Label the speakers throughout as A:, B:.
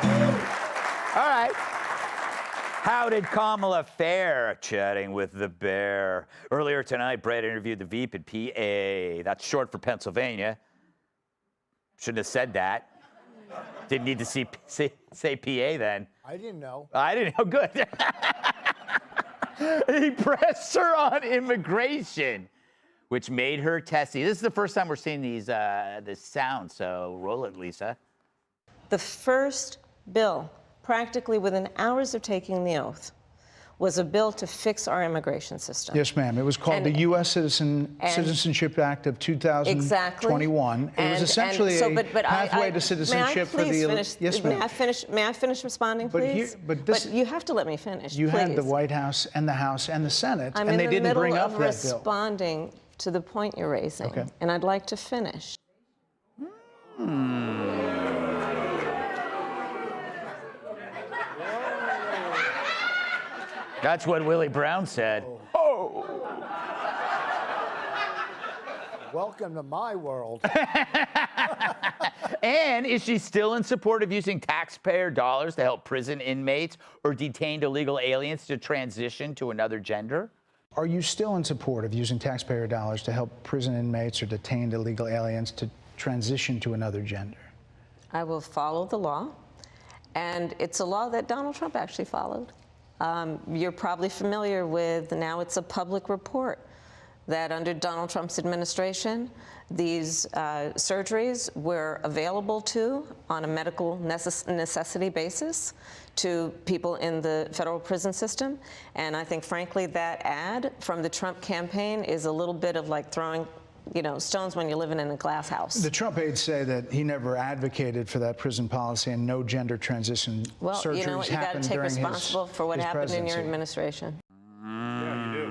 A: All right. How did Kamala fare? Chatting with the bear. Earlier tonight, Bret interviewed the Veep at PA. That's short for Pennsylvania. Shouldn't have said that. Didn't need to say PA then.
B: I didn't know.
A: I didn't know. Good. He pressed her on immigration, which made her testy. This is the first time we're seeing this sound, so roll it, Lisa.
C: The first bill, practically within hours of taking the oath, was a bill to fix our immigration system.
D: Yes, ma'am. It was called the U.S. Citizenship Act of 2021.
C: Exactly.
D: It was essentially a pathway to citizenship for the... Yes, ma'am.
C: May I finish responding, please?
D: But
C: you have to let me finish,
D: You
C: please.
D: had the White House and the House and the Senate,
C: I'm
D: and they didn't bring up that bill.
C: I'm in the middle of responding to the point you're raising,
D: okay.
C: and I'd like to finish.
A: That's what Willie Brown said. Oh.
B: Welcome to my world.
A: And is she still in support of using taxpayer dollars to help prison inmates or detained illegal aliens to transition to another gender?
D: Are you still in support of using taxpayer dollars to help prison inmates or detained illegal aliens to transition to another gender?
C: I will follow the law, and it's a law that Donald Trump actually followed. You're probably familiar with, now it's a public report, that under Donald Trump's administration, these surgeries were available on a medical necessity basis to people in the federal prison system. And I think, frankly, that ad from the Trump campaign is a little bit of like throwing stones when you're living in a glass house.
D: The Trump aides say that he never advocated for that prison policy and no gender transition surgeries happened during his presidency.
C: Well, you know what? You got to take responsible for what happened in your administration.
A: Yeah, you do.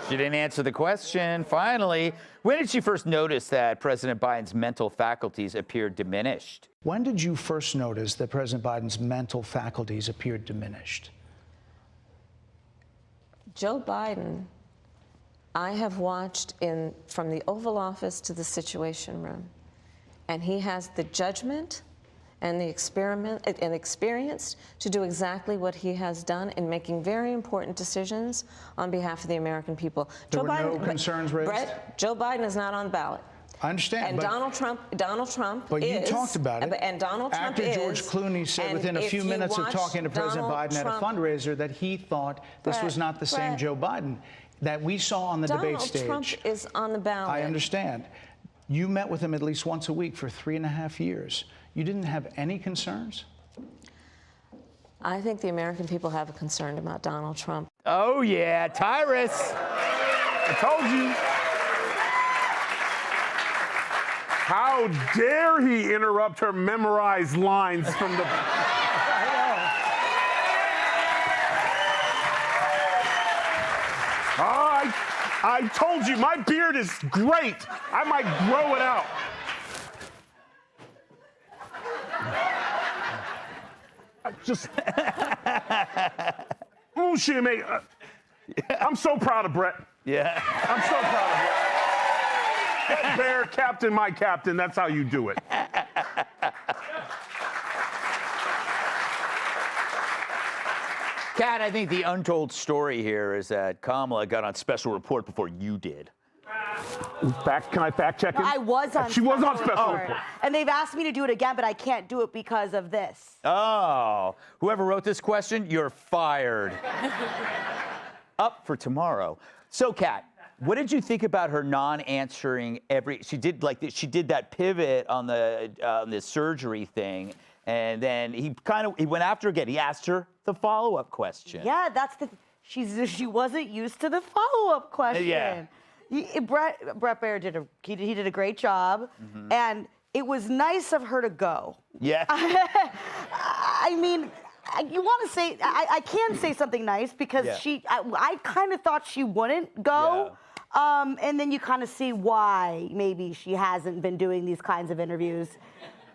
A: She didn't answer the question. Finally, when did she first notice that President Biden's mental faculties appeared diminished?
D: When did you first notice that President Biden's mental faculties appeared diminished?
C: Joe Biden, I have watched from the Oval Office to the Situation Room, and he has the judgment and the experience to do exactly what he has done in making very important decisions on behalf of the American people.
D: There were no concerns raised?
C: Brett, Joe Biden is not on the ballot.
D: I understand.
C: And Donald Trump
D: but
C: is.
D: You talked about it.
C: And Donald Trump
D: After George Clooney said within a few minutes of talking to President Biden at a fundraiser that he thought this was not the same Joe Biden that we saw on the debate stage.
C: Donald Trump is on the ballot.
D: I understand. You met with him at least once a week for 3.5 years. You didn't have any concerns?
C: I think the American people have a concern about Donald Trump.
A: Oh, yeah, Tyrus.
E: I told you. How dare he interrupt her memorized lines from the... I told you, my beard is great. I might grow it out. I'm so proud of Bret.
A: Yeah.
E: I'm so proud of Bret. Head bear, captain, my captain. That's how you do it.
A: Kat, I think the untold story here is that Kamala got on special report before you did.
E: Can I fact check it?
F: I was on
E: She was on special report.
F: And they've asked me to do it again, but I can't do it because of this.
A: Oh, whoever wrote this question, you're fired. Up for tomorrow. So, Kat, what did you think about her non-answering she did that pivot on the surgery thing, and then he went after her again. He asked her the follow-up question.
F: Yeah, that's she wasn't used to the follow-up question.
A: Yeah.
F: Bret Baier did a great job, and it was nice of her to go.
A: Yeah.
F: I mean, you want to say I can say something nice because I kind of thought she wouldn't go. Yeah. And then you kind of see why maybe she hasn't been doing these kinds of interviews,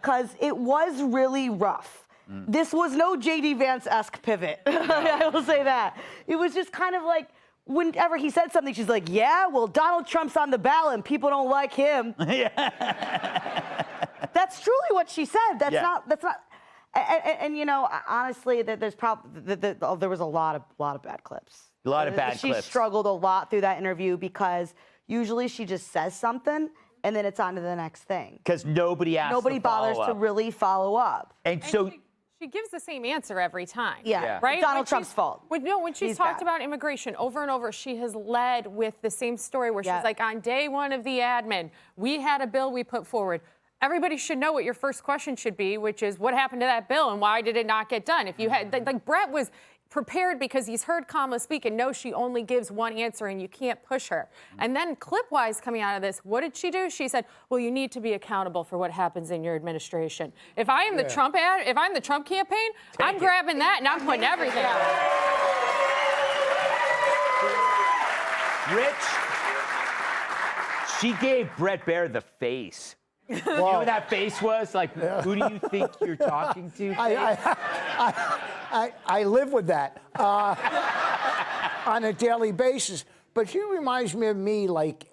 F: because it was really rough. This was no J.D. Vance-esque pivot. I will say that. It was just kind of like, whenever he said something, she's like, yeah, well, Donald Trump's on the ballot and people don't like him. That's That's truly what she said. That's
A: Yeah.
F: not. That's not. And you know, honestly, there's probably there was a lot of bad clips.
A: A lot of bad
F: she
A: clips.
F: She struggled a lot through that interview because usually she just says something and then it's on to the next thing.
A: Because nobody asks.
F: Nobody bothers to really follow up.
A: And so.
G: She gives the same answer every time.
F: Yeah.
G: Right?
F: Donald Trump's fault.
G: When she's talked about immigration over and over, she has led with the same story where she's like, on day one of the admin, we had a bill we put forward. Everybody should know what your first question should be, which is what happened to that bill and why did it not get done? If you had, like Bret was prepared because he's heard Kamala speak and knows she only gives one answer and you can't push her. And then clip-wise coming out of this, what did she do? She said, well, you need to be accountable for what happens in your administration. If I am the Trump if I'm the Trump campaign, I'm grabbing that and I'm putting everything out.
A: Rich, she gave Bret Baier the face. You know what that face was? Like, who do you think you're talking to?
B: I live with that on a daily basis. But she reminds me of me, like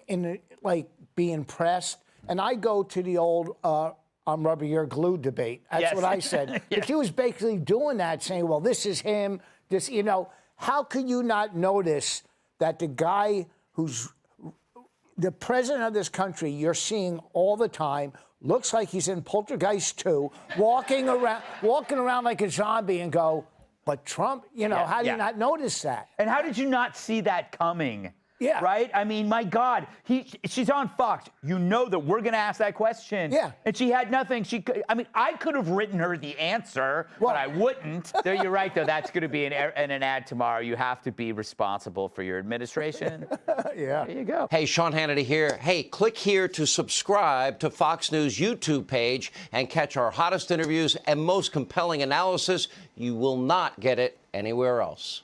B: being pressed. And I go to the old I'm rubber, you're glue debate. That's what I said. But she was basically doing that, saying, well, this is him. This, you know, how could you not notice that the guy who's the president of this country you're seeing all the time looks like he's in Poltergeist 2, walking around like a zombie and go, but Trump, you know, how do you not notice that?
A: And how did you not see that coming?
B: Yeah.
A: Right? I mean, my God, she's on Fox. You know that we're going to ask that question.
B: Yeah.
A: And she had nothing. I mean, I could have written her the answer, but I wouldn't. You're right, though. That's going to be in an ad tomorrow. You have to be responsible for your administration.
B: Yeah.
A: There you go.
H: Hey, Sean Hannity here. Hey, click here to subscribe to Fox News YouTube page and catch our hottest interviews and most compelling analysis. You will not get it anywhere else.